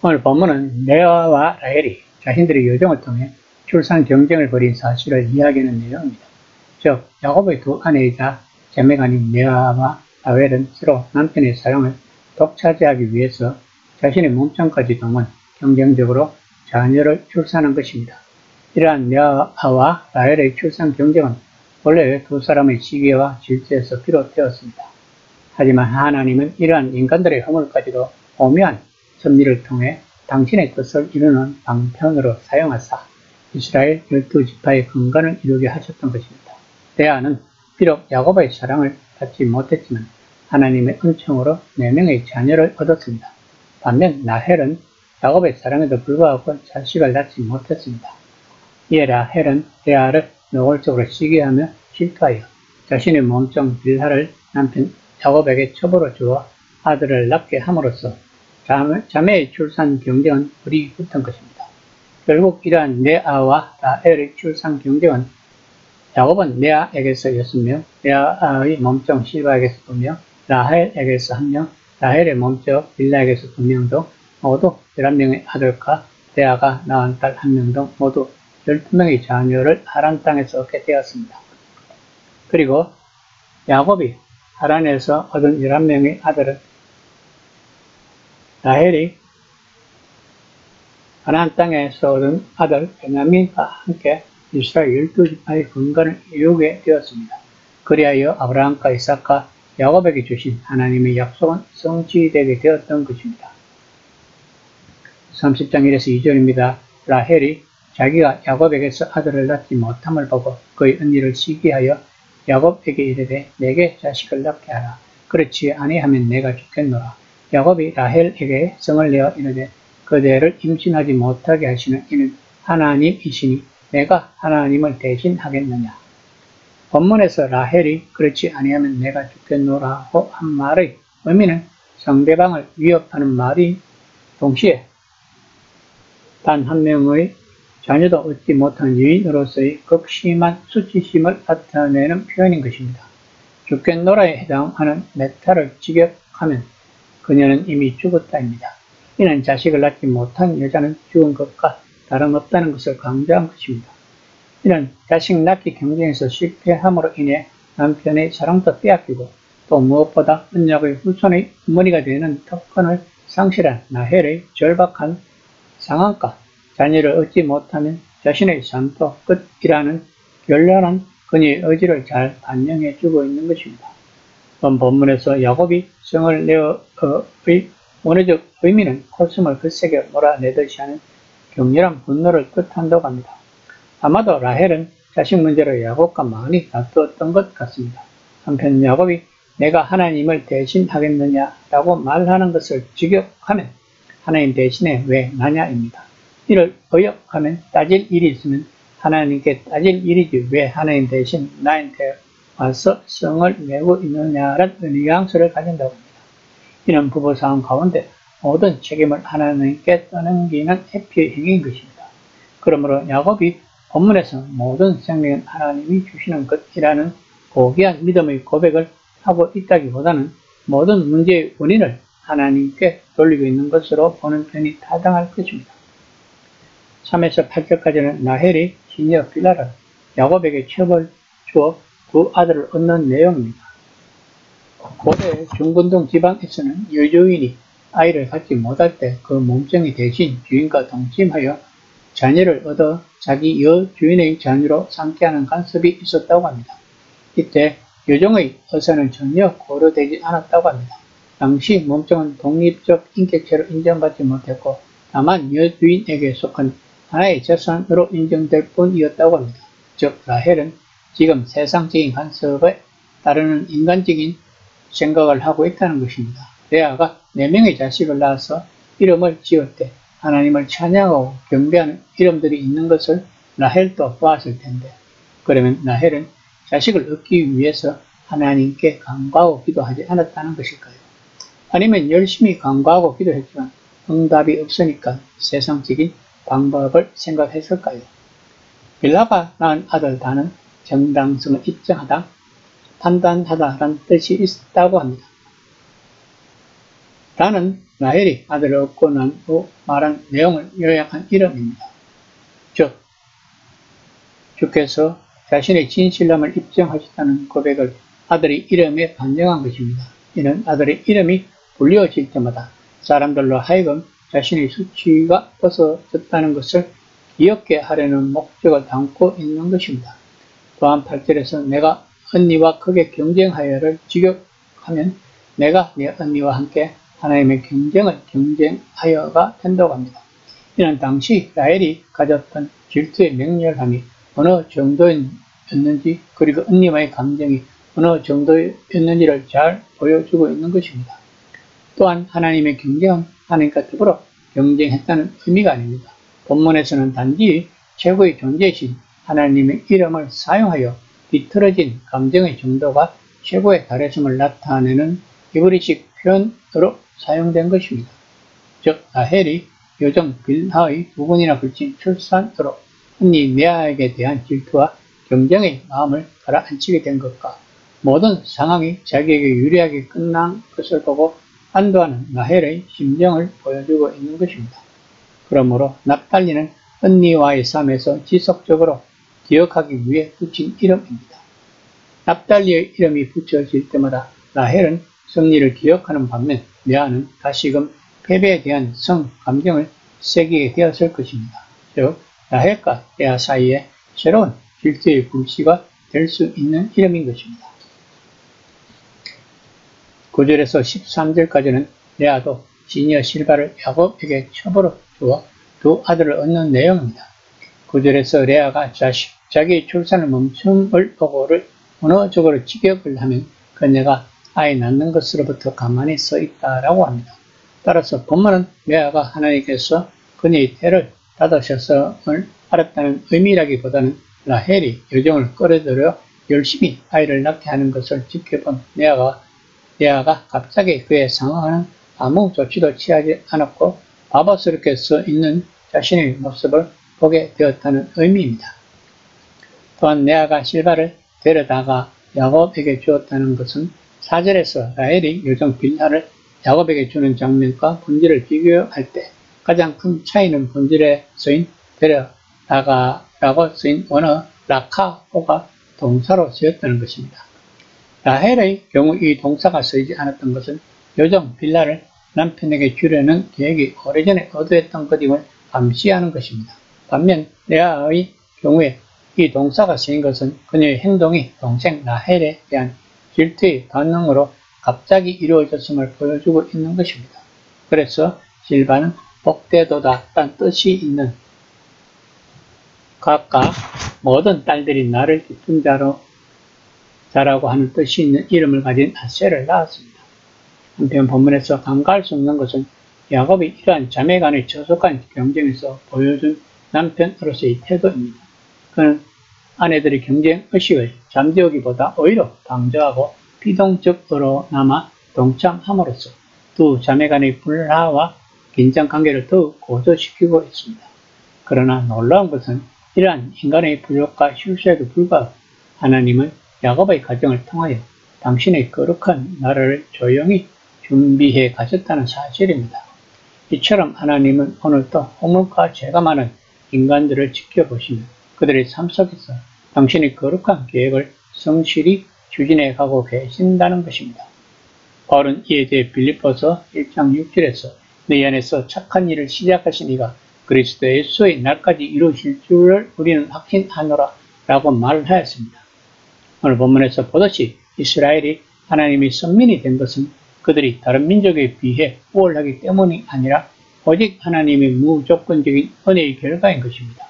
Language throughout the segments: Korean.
오늘 본문은 레아와 라헬이 자신들의 여종을 통해 출산 경쟁을 벌인 사실을 이야기하는 내용입니다. 즉 야곱의 두 아내이자 자매가 아닌 레아와 라헬은 서로 남편의 사랑을 독차지하기 위해서 자신의 몸통까지 동원 경쟁적으로 자녀를 출산한 것입니다. 이러한 레아와 라헬의 출산 경쟁은 원래 두 사람의 시기와 질투에서 비롯되었습니다. 하지만 하나님은 이러한 인간들의 허물까지도 오묘한 섭리를 통해 당신의 뜻을 이루는 방편으로 사용하사 이스라엘 12지파의 근간을 이루게 하셨던 것입니다. 레아는 비록 야곱의 사랑을 받지 못했지만 하나님의 은총으로 4명의 자녀를 얻었습니다. 반면 라헬은 야곱의 사랑에도 불구하고 자식을 낳지 못했습니다. 이에 라헬은 레아를 노골적으로 시기하며 질투하여 자신의 몸종 빌하를 남편 야곱에게 첩으로 주어 아들을 낳게 함으로써 자매의 출산 경쟁은 불이 붙은 것입니다. 결국 이러한 레아와 라헬의 출산 경쟁은 야곱은 레아에게서 6명, 레아의 몸종 실바에게서 2명, 라헬에게서 1명, 라헬의 몸종 빌라에게서 2명 등 모두 11명의 아들과 레아가 낳은 딸 1명 등 모두 12명의 자녀를 하란 땅에서 얻게 되었습니다. 그리고 야곱이 하란에서 얻은 11명의 아들은 라헬이 가나안 땅에서 얻은 아들 베냐민과 함께 이스라엘 12지파의 근간을 이루게 되었습니다. 그리하여 아브라함과 이삭과 야곱에게 주신 하나님의 약속은 성취되게 되었던 것입니다. 30장 1에서 2절입니다. 라헬이 자기가 야곱에게서 아들을 낳지 못함을 보고 그의 언니를 시기하여 야곱에게 이르되 내게 자식을 낳게 하라. 그렇지 아니하면 내가 죽겠노라. 야곱이 라헬에게 성을 내어 이르되 그대를 임신하지 못하게 하시는 이는 하나님이시니 내가 하나님을 대신하겠느냐. 본문에서 라헬이 그렇지 아니하면 내가 죽겠노라고 한 말의 의미는 상대방을 위협하는 말이 동시에 단 한 명의 자녀도 얻지 못한 유인으로서의 극심한 수치심을 나타내는 표현인 것입니다. 죽겠노라에 해당하는 메타를 직역하면 그녀는 이미 죽었다입니다. 이는 자식을 낳지 못한 여자는 죽은 것과 다름없다는 것을 강조한 것입니다. 이는 자식 낳기 경쟁에서 실패함으로 인해 남편의 사랑도 빼앗기고 또 무엇보다 언약의 후손의 어머니가 되는 특권을 상실한 라헬의 절박한 상황과 자녀를 얻지 못하면 자신의 삶도 끝이라는 결론한 그녀의 의지를 잘 반영해 주고 있는 것입니다. 본문에서 야곱이 성을 내어의 원어적 의미는 코스을 글쎄게 몰아내듯이 하는 격렬한 분노를 뜻한다고 합니다. 아마도 라헬은 자식 문제로 야곱과 많이 다투었던 것 같습니다. 한편 야곱이 내가 하나님을 대신하겠느냐라고 말하는 것을 직역하면 하나님 대신에 왜 나냐입니다. 이를 의역하면 따질 일이 있으면 하나님께 따질 일이지 왜 하나님 대신 나한테 와서 성을 내고 있느냐라는 뉘앙스를 가진다고 합니다. 이는 부부싸움 가운데 모든 책임을 하나님께 떠넘기는 회피의 행위인 것입니다. 그러므로 야곱이 본문에서 모든 생명은 하나님이 주시는 것이라는 고귀한 믿음의 고백을 하고 있다기보다는 모든 문제의 원인을 하나님께 돌리고 있는 것으로 보는 편이 타당할 것입니다. 3에서 8절까지는 라헬이 시녀 빌라를 야곱에게 첩을 주어 두 아들을 얻는 내용입니다. 고대 중근동 지방에서는 여주인이 아이를 갖지 못할 때 그 몸종이 대신 주인과 동침하여 자녀를 얻어 자기 여주인의 자녀로 삼게 하는 간섭이 있었다고 합니다. 이때 여종의 의사는 전혀 고려되지 않았다고 합니다. 당시 몸종은 독립적 인격체로 인정받지 못했고 다만 여주인에게 속한 하나의 재산으로 인정될 뿐이었다고 합니다. 즉 라헬은 지금 세상적인 간섭에 따르는 인간적인 생각을 하고 있다는 것입니다. 레아가 4명의 자식을 낳아서 이름을 지을 때 하나님을 찬양하고 경배하는 이름들이 있는 것을 라헬도 보았을 텐데 그러면 라헬은 자식을 얻기 위해서 하나님께 간구하고 기도하지 않았다는 것일까요? 아니면 열심히 간구하고 기도했지만 응답이 없으니까 세상적인 방법을 생각했을까요? 빌라가 낳은 아들 다는 정당성을 입증하다, 판단하다라는 뜻이 있다고 합니다. 다는 라헬이 아들을 얻고 난 후 말한 내용을 요약한 이름입니다. 즉, 주께서 자신의 진실함을 입증하셨다는 고백을 아들의 이름에 반영한 것입니다. 이는 아들의 이름이 불리워질 때마다 사람들로 하여금 자신의 수치가 벗어졌다는 것을 기억게 하려는 목적을 담고 있는 것입니다. 또한 8절에서 내가 언니와 크게 경쟁하여를 직역하면 내가 내 언니와 함께 하나님의 경쟁하여가 된다고 합니다. 이는 당시 라헬이 가졌던 질투의 맹렬함이 어느 정도였는지 그리고 언니와의 감정이 어느 정도였는지를 잘 보여주고 있는 것입니다. 또한 하나님의 경쟁은 하나님과 더불어 경쟁했다는 의미가 아닙니다. 본문에서는 단지 최고의 존재이신 하나님의 이름을 사용하여 뒤틀어진 감정의 정도가 최고에 달했음을 나타내는 히브리식 표현으로 사용된 것입니다. 즉 라헬이 요정 빌하의 두 번이나 걸친 출산으로 언니 레아에게 대한 질투와 경쟁의 마음을 가라앉히게 된 것과 모든 상황이 자기에게 유리하게 끝난 것을 보고 안도하는 라헬의 심정을 보여주고 있는 것입니다. 그러므로 납달리는 언니와의 삶에서 지속적으로 기억하기 위해 붙인 이름입니다. 납달리의 이름이 붙여질 때마다 라헬은 승리를 기억하는 반면 레아는 다시금 패배에 대한 감정을 새기게 되었을 것입니다. 즉 라헬과 레아 사이에 새로운 질투의 불씨가 될 수 있는 이름인 것입니다. 9절에서 13절까지는 레아도 시니어 실바를 야곱에게 첩으로 주어 두 아들을 얻는 내용입니다. 9절에서 레아가 자기의 출산을 멈춤을 보고를 언어적으로 직역을 하면 그녀가 아이 낳는 것으로부터 가만히 서 있다라고 합니다. 따라서 본문은 레아가 하나님께서 그녀의 태를 닫으셨음을 알았다는 의미라기보다는 라헬이 요정을 끌어들여 열심히 아이를 낳게 하는 것을 지켜본 레아가 갑자기 그의 상황은 아무 조치도 취하지 않았고 바보스럽게 서 있는 자신의 모습을 보게 되었다는 의미입니다. 또한 레아가 실바를 데려다가 야곱에게 주었다는 것은 4절에서 라헬이 요정 빌하를 야곱에게 주는 장면과 본질을 비교할 때 가장 큰 차이는 본질에 쓰인 데려다가라고 쓰인 원어 라카오가 동사로 쓰였다는 것입니다. 라헬의 경우 이 동사가 쓰이지 않았던 것은 요정 빌하를 남편에게 주려는 계획이 오래전에 의도했던 것임을 감시하는 것입니다. 반면 레아의 경우에 이 동사가 쓰인 것은 그녀의 행동이 동생 라헬에 대한 질투의 반응으로 갑자기 이루어졌음을 보여주고 있는 것입니다. 그래서 실바는 복되도다 딴 뜻이 있는 각각 모든 딸들이 나를 기쁜 자라고 하는 뜻이 있는 이름을 가진 아셀을 낳았습니다. 한편 본문에서 감가할 수 없는 것은 야곱이 이러한 자매 간의 저속한 경쟁에서 보여준 남편으로서의 태도입니다. 그는 아내들의 경쟁 의식을 잠재우기보다 오히려 방조하고 피동적으로나마 동참함으로써 두 자매 간의 불화와 긴장 관계를 더욱 고조시키고 있습니다. 그러나 놀라운 것은 이러한 인간의 부족과 실수에도 불구하고 하나님은 야곱의 가정을 통하여 당신의 거룩한 나라를 조용히 준비해 가셨다는 사실입니다. 이처럼 하나님은 오늘도 허물과 죄가 많은 인간들을 지켜보시며 그들의 삶 속에서 당신의 거룩한 계획을 성실히 추진해 가고 계신다는 것입니다. 바울은 이에 대해 빌립보서 1장 6절에서 너희 안에서 착한 일을 시작하신 이가 그리스도 예수의 날까지 이루실 줄을 우리는 확신하노라 라고 말을 하였습니다. 오늘 본문에서 보듯이 이스라엘이 하나님의 선민이 된 것은 그들이 다른 민족에 비해 우월하기 때문이 아니라 오직 하나님의 무조건적인 은혜의 결과인 것입니다.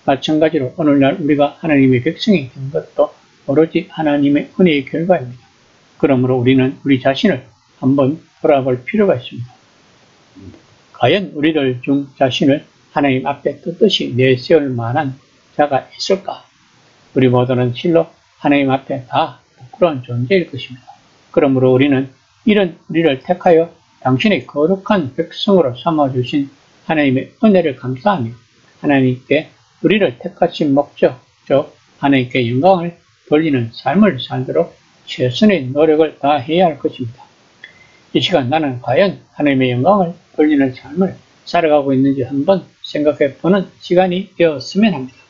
마찬가지로 오늘날 우리가 하나님의 백성이 된 것도 오로지 하나님의 은혜의 결과입니다. 그러므로 우리는 우리 자신을 한번 돌아볼 필요가 있습니다. 과연 우리들 중 자신을 하나님 앞에 떳떳이 내세울 만한 자가 있을까? 우리 모두는 실로 하나님 앞에 다 부끄러운 존재일 것입니다. 그러므로 우리는 이런 우리를 택하여 당신의 거룩한 백성으로 삼아주신 하나님의 은혜를 감사하며 하나님께 우리를 택하신 목적, 즉 하나님께 영광을 돌리는 삶을 살도록 최선의 노력을 다해야 할 것입니다. 이 시간 나는 과연 하나님의 영광을 돌리는 삶을 살아가고 있는지 한번 생각해 보는 시간이 되었으면 합니다.